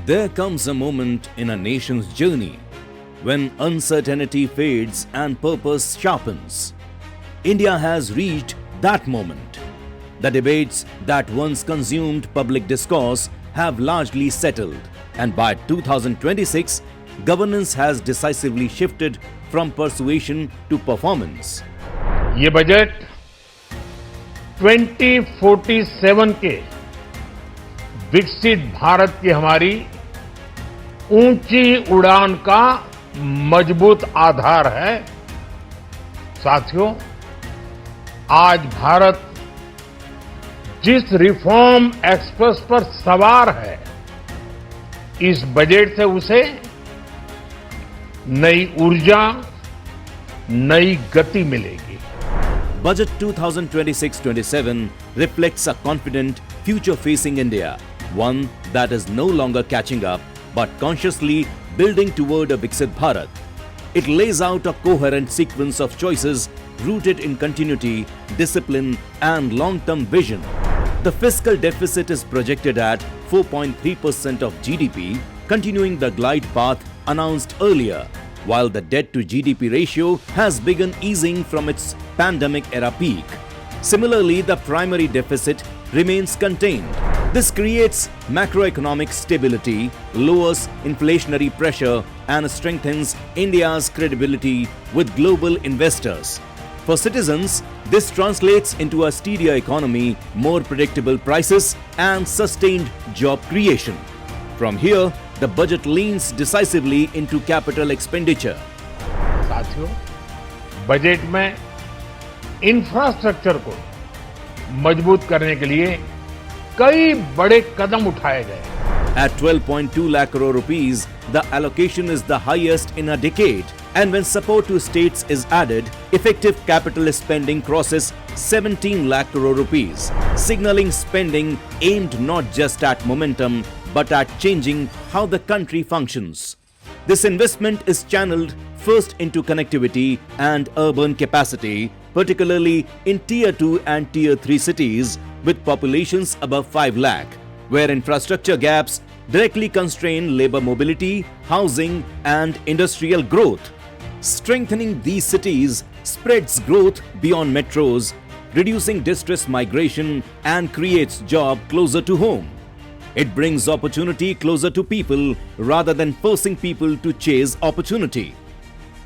There comes a moment in a nation's journey when uncertainty fades and purpose sharpens. India has reached that moment. The debates that once consumed public discourse have largely settled, and by 2026, governance has decisively shifted from persuasion to performance. ये budget 2047 के विकसित भारत की हमारी ऊंची उड़ान का मजबूत आधार है। साथियों, आज भारत जिस रिफॉर्म एक्सप्रेस पर सवार है, इस बजट से उसे नई ऊर्जा, नई गति मिलेगी। Budget 2026-27 reflects a confident, future-facing India, one that is no longer catching up but consciously building toward a Viksit Bharat. It lays out a coherent sequence of choices rooted in continuity, discipline, and long-term vision. The fiscal deficit is projected at 4.3% of GDP, continuing the glide path announced earlier, while the debt-to-GDP ratio has begun easing from its pandemic-era peak. Similarly, the primary deficit remains contained. This creates macroeconomic stability, lowers inflationary pressure, and strengthens India's credibility with global investors. For citizens, this translates into a steadier economy, more predictable prices, and sustained job creation. From here, the budget leans decisively into capital expenditure. साथियों, budget में infrastructure को मजबूत करने के लिए कई बड़े कदम उठाए गए। At 12.2 lakh crore rupees, the allocation is the highest in a decade. And when support to states is added, effective capital spending crosses 17 lakh crore rupees, signaling spending aimed not just at momentum but at changing how the country functions. This investment is channeled first into connectivity and urban capacity, particularly in Tier 2 and Tier 3 cities with populations above 5 lakh, where infrastructure gaps directly constrain labor mobility, housing, and industrial growth. Strengthening these cities spreads growth beyond metros, reducing distress migration, and creates jobs closer to home. It brings opportunity closer to people rather than forcing people to chase opportunity.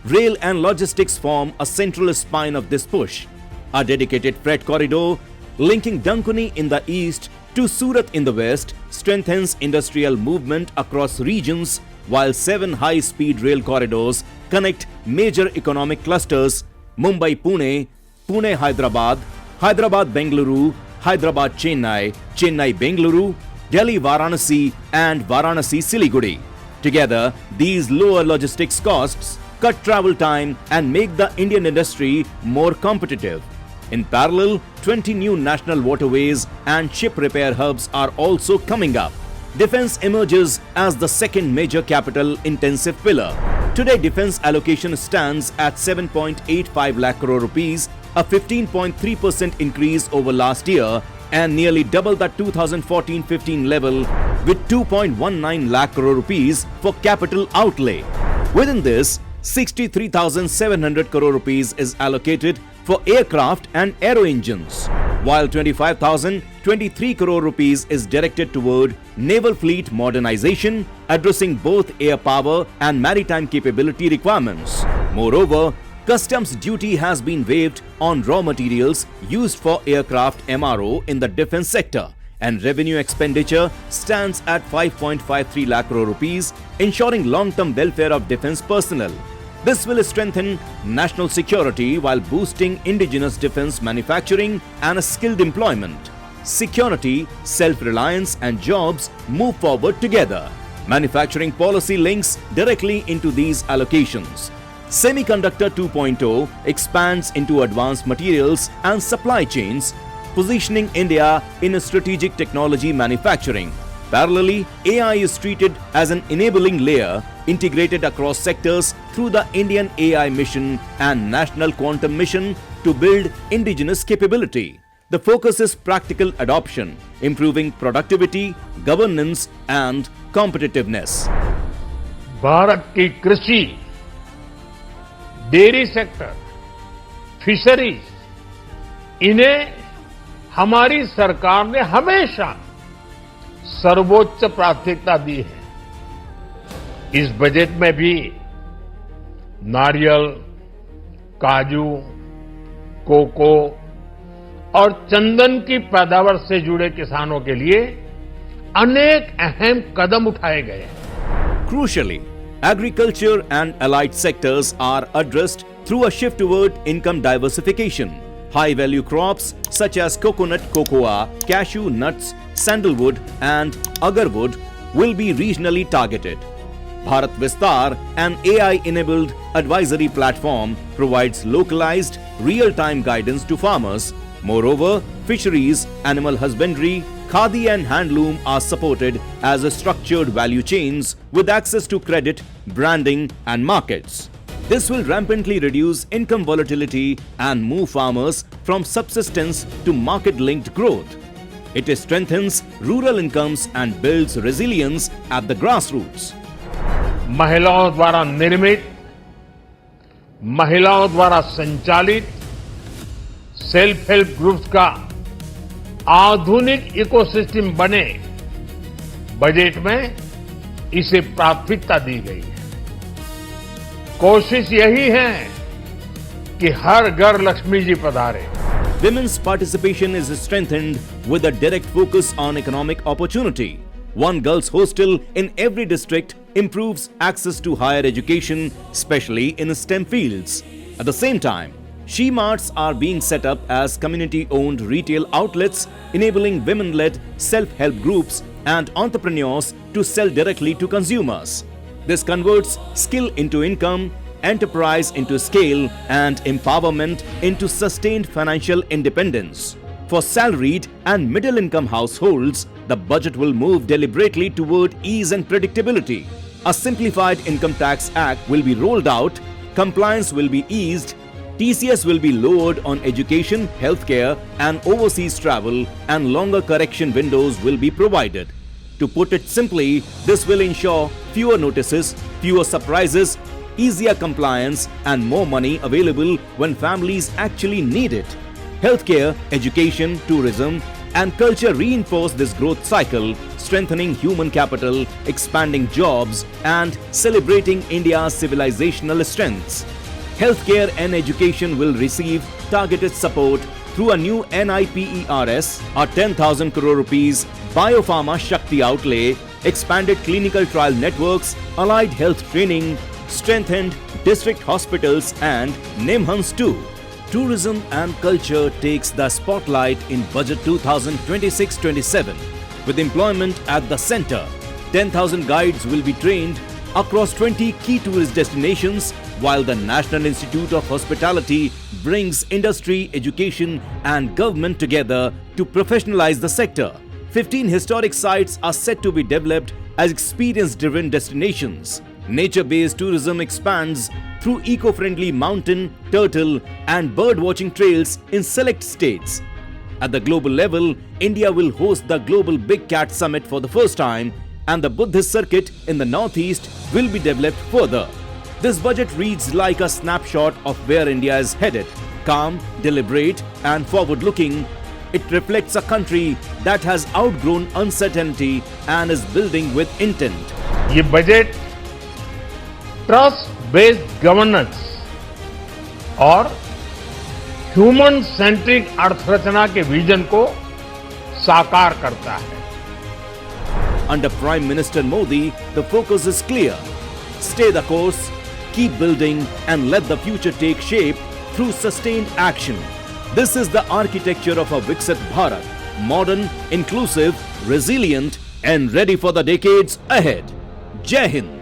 Rail and logistics form a central spine of this push. A dedicated freight corridor linking Dankuni in the east to Surat in the west strengthens industrial movement across regions, while 7 high-speed rail corridors connect major economic clusters: Mumbai-Pune, Pune-Hyderabad, Hyderabad-Bengaluru, Hyderabad-Chennai, Chennai-Bengaluru, Delhi-Varanasi, and Varanasi-Siliguri. Together, these lower logistics costs cut travel time and make the Indian industry more competitive. In parallel, 20 new national waterways and ship repair hubs are also coming up. Defense emerges as the second major capital-intensive pillar. Today, defense allocation stands at 7.85 lakh crore rupees, a 15.3% increase over last year, and nearly double the 2014-15 level with 2.19 lakh crore rupees for capital outlay. Within this, 63,700 crore rupees is allocated for aircraft and aero engines, while 25,023 crore rupees is directed toward naval fleet modernization, addressing both air power and maritime capability requirements. Moreover, customs duty has been waived on raw materials used for aircraft MRO in the defense sector, and revenue expenditure stands at 5.53 lakh crore rupees, ensuring long-term welfare of defense personnel. This will strengthen national security while boosting indigenous defense manufacturing and skilled employment. Security, self-reliance, and jobs move forward together. Manufacturing policy links directly into these allocations. Semiconductor 2.0 expands into advanced materials and supply chains, positioning India in a strategic technology manufacturing. Parallelly, AI is treated as an enabling layer integrated across sectors through the Indian AI Mission and National Quantum Mission to build indigenous capability. The focus is practical adoption, improving productivity, governance, and competitiveness. Bharat की कृषि, dairy sector, fisheries, इन्हें हमारी सरकार ने हमेशा सर्वोच्च प्राथमिकता दी है। इस बजट में भी नारियल, काजू, कोको और चंदन की पैदावार से जुड़े किसानों के लिए अनेक अहम कदम उठाए गए हैं। Crucially, agriculture and allied sectors are addressed through a shift toward income diversification. High-value crops such as coconut, cocoa, cashew nuts, sandalwood, and agarwood will be regionally targeted. Bharat Vistar, an AI-enabled advisory platform, provides localized, real-time guidance to farmers. Moreover, fisheries, animal husbandry, khadi and handloom are supported as a structured value chains with access to credit, branding, and markets. This will rampantly reduce income volatility and move farmers from subsistence to market-linked growth. It strengthens rural incomes and builds resilience at the grassroots. महिलाओं द्वारा निर्मित, महिलाओं द्वारा संचालित self help groups का आधुनिक ecosystem बने, budget में इसे प्राथमिकता दी गई है। कोशिश यही है कि हर घर लक्ष्मी जी पधारे। Women's participation is strengthened with a direct focus on economic opportunity. One girls' hostel in every district improves access to higher education, especially in STEM fields. At the same time, She-Marts are being set up as community-owned retail outlets, enabling women-led self-help groups and entrepreneurs to sell directly to consumers. This converts skill into income, enterprise into scale, and empowerment into sustained financial independence. For salaried and middle-income households, the budget will move deliberately toward ease and predictability. A simplified income tax act will be rolled out, compliance will be eased, TCS will be lowered on education, healthcare, and overseas travel, and longer correction windows will be provided. To put it simply, this will ensure fewer notices, fewer surprises, easier compliance, and more money available when families actually need it. Healthcare, education, tourism, and culture reinforce this growth cycle, strengthening human capital, expanding jobs, and celebrating India's civilizational strengths. Healthcare and education will receive targeted support through a new NIPERS, a 10,000 crore rupees Biopharma Shakti outlay, expanded clinical trial networks, allied health training, strengthened district hospitals, and NIMHANS too. Tourism and culture takes the spotlight in Budget 2026-27. With employment at the center, 10,000 guides will be trained across 20 key tourist destinations, while the National Institute of Hospitality brings industry, education, and government together to professionalize the sector. 15 historic sites are set to be developed as experience-driven destinations. Nature-based tourism expands through eco-friendly mountain, turtle, and bird-watching trails in select states. At the global level, India will host the Global Big Cat Summit for the first time, and the Buddhist circuit in the northeast will be developed further. This budget reads like a snapshot of where India is headed. Calm, deliberate, and forward-looking, it reflects a country that has outgrown uncertainty and is building with intent. ये budget trust based governance और human centric अर्थरचना के vision को साकार करता है। Under Prime Minister Modi, the focus is clear. Stay the course, keep building, and let the future take shape through sustained action. This is the architecture of a Viksit Bharat, modern, inclusive, resilient, and ready for the decades ahead. Jai Hind.